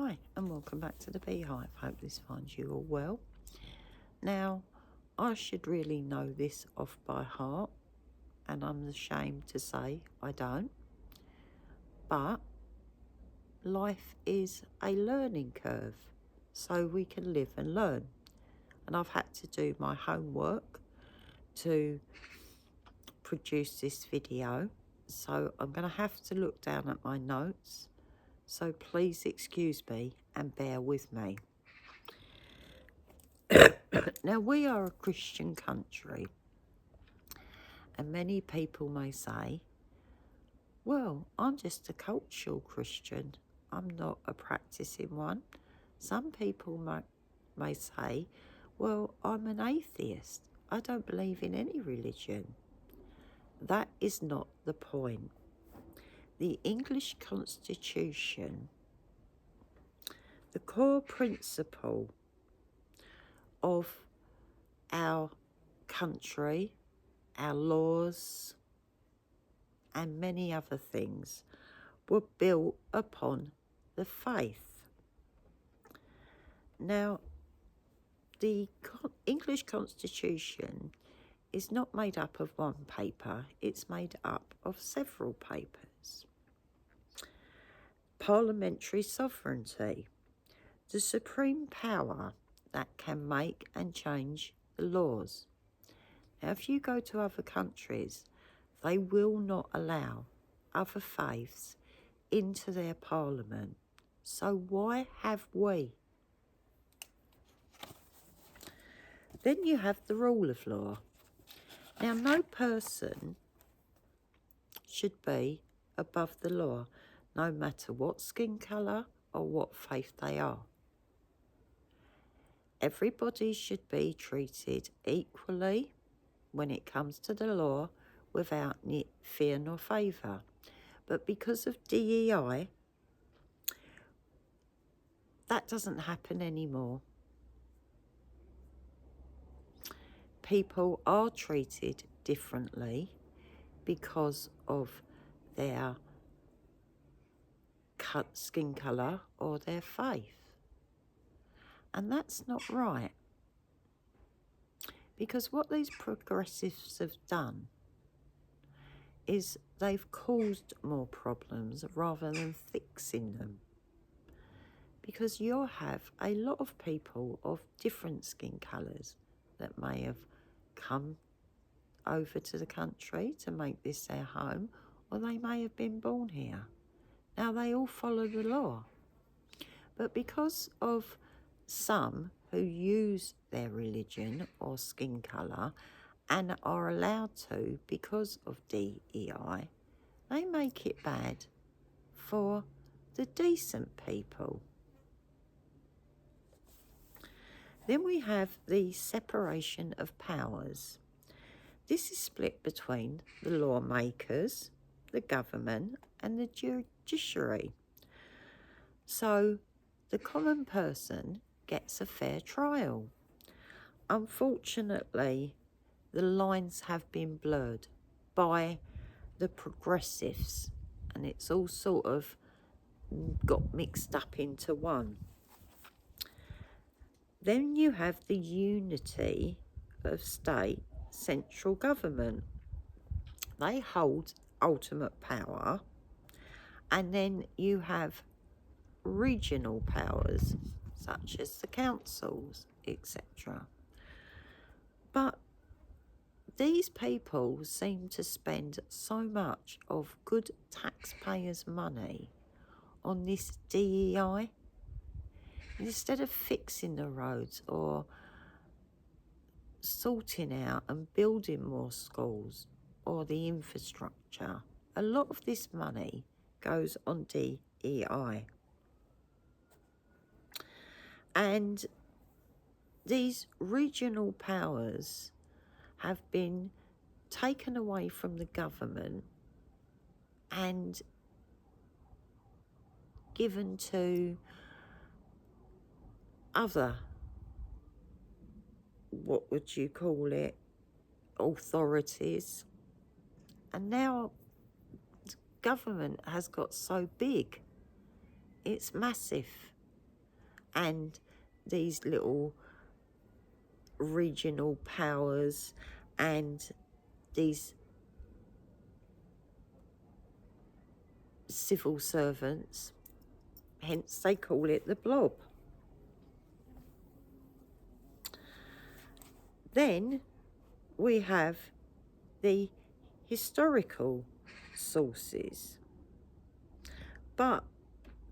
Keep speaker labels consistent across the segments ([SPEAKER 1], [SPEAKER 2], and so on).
[SPEAKER 1] Hi, and welcome back to the Beehive. Hope this finds you all well. Now, I should really know this off by heart, and I'm ashamed to say I don't. But life is a learning curve, so we can live and learn. And I've had to do my homework to produce this video, so I'm going to have to look down at my notes. So please excuse me and bear with me. Now, we are a Christian country, and many people may say, well, I'm just a cultural Christian. I'm not a practicing one. Some people may say, well, I'm an atheist. I don't believe in any religion. That is not the point. The English Constitution, the core principle of our country, our laws, and many other things were built upon the faith. Now, the English Constitution is not made up of one paper, it's made up of several papers. Parliamentary sovereignty, the supreme power that can make and change the laws. Now, if you go to other countries, they will not allow other faiths into their parliament. So why have we? Then you have the rule of law. Now, no person should be above the law, no matter what skin colour or what faith they are. Everybody should be treated equally when it comes to the law without fear nor favour. But because of DEI, that doesn't happen anymore. People are treated differently because of their skin colour or their faith. And that's not right. Because what these progressives have done is they've caused more problems rather than fixing them. Because you'll have a lot of people of different skin colours that may have come over to the country to make this their home, or they may have been born here. Now, they all follow the law. But because of some who use their religion or skin colour and are allowed to because of DEI, they make it bad for the decent people. Then we have the separation of powers. This is split between the lawmakers, the government, and the judiciary. So the common person gets a fair trial. Unfortunately, the lines have been blurred by the progressives, and it's all sort of got mixed up into one. Then you have the unity of state central government. They hold ultimate power, and then you have regional powers such as the councils, etc. But these people seem to spend so much of good taxpayers' money on this DEI. Instead of fixing the roads or sorting out and building more schools or the infrastructure, a lot of this money goes on DEI. And these regional powers have been taken away from the government and given to other, what would you call it, authorities. And now government has got so big, it's massive. and these little regional powers and these civil servants, hence they call it the blob. Then we have the historical sources, but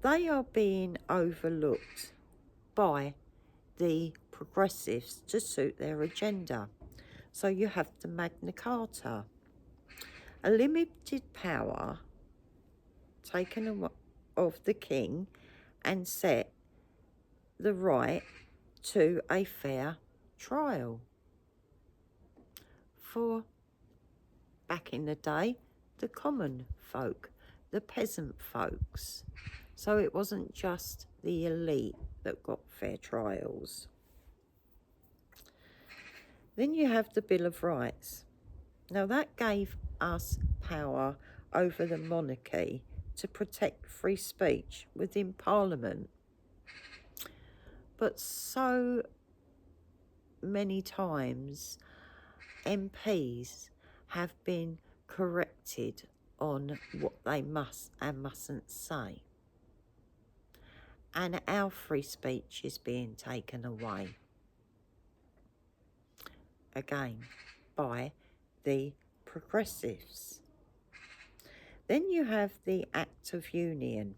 [SPEAKER 1] they are being overlooked by the progressives to suit their agenda. So you have the Magna Carta, a limited power taken of the king and set the right to a fair trial. For back in the day, the common folk, the peasant folks. So it wasn't just the elite that got fair trials. Then you have the Bill of Rights. Now that gave us power over the monarchy to protect free speech within Parliament. But so many times MPs have been corrected on what they must and mustn't say. And our free speech is being taken away. Again, by the progressives. Then you have the Act of Union.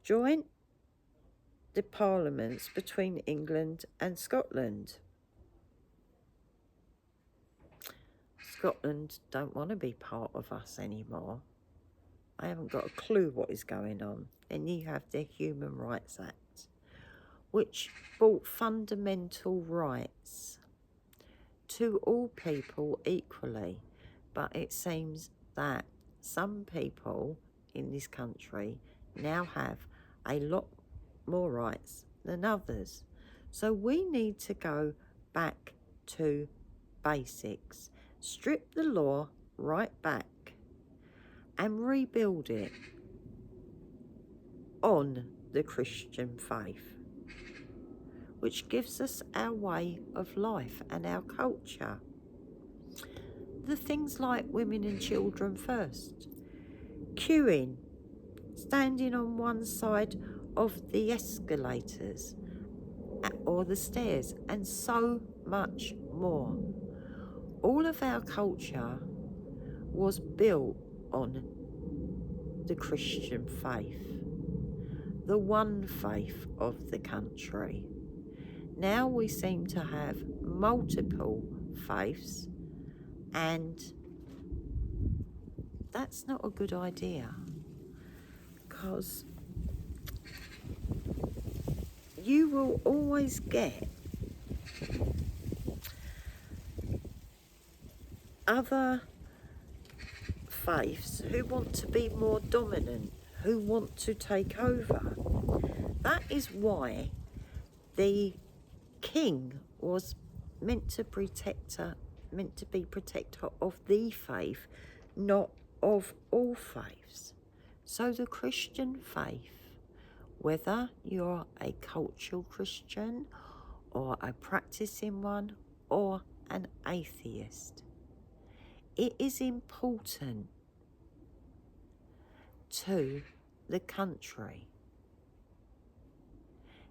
[SPEAKER 1] Joint the parliaments between England and Scotland. Scotland don't want to be part of us anymore. I haven't got a clue what is going on. Then you have the Human Rights Act, which brought fundamental rights to all people equally. But it seems that some people in this country now have a lot more rights than others. So we need to go back to basics, strip the law right back and rebuild it on the Christian faith, which gives us our way of life and our culture. The things like women and children first, queuing, standing on one side of the escalators or the stairs, and so much more. All of our culture was built on the Christian faith, the one faith of the country. Now we seem to have multiple faiths, and that's not a good idea, because you will always get other faiths who want to be more dominant, who want to take over. That is why the king was meant to be protector of the faith, not of all faiths. So the Christian faith, whether you're a cultural Christian or a practicing one or an atheist, it is important to the country.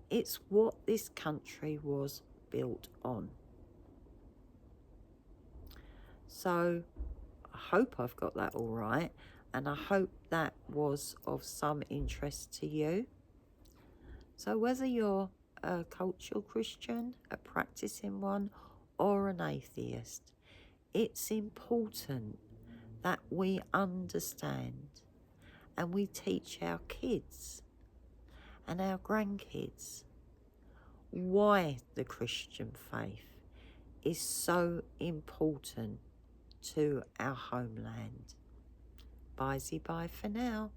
[SPEAKER 1] It's what this country was built on. So I hope I've got that all right, and I hope that was of some interest to you. So whether you're a cultural Christian, a practicing one, or an atheist, it's important that we understand and we teach our kids and our grandkids why the Christian faith is so important to our homeland. Bye-bye for now.